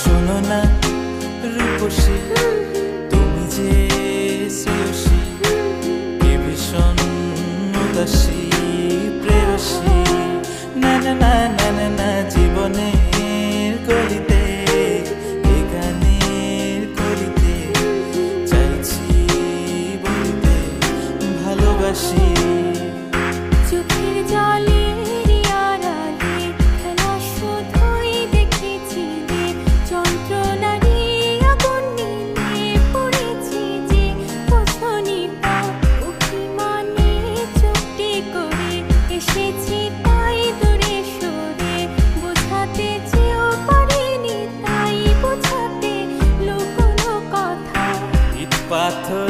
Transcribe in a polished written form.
শোনো না রূপসী, তুমি যে শ্রেয়সী, কে ভীষণ উদাসী প্রেয়সী। না না না না না না, জীবনের গলিতে এ গানের কলিতে চাইছি বলতে ভালোবাসি। চোখের জলের আড়ালে খেলা শুধুই দেখেছি রে, যন্ত্রণারই আগুন নিয়ে পড়েছি যে, বোঝনি তা অভিমানে চুপটি করে এসেছি তাই দূরে সরে, বোঝাতে চেয়েও পারিনি তাই বোঝাতে লুকোনো কথা। ইট পাথর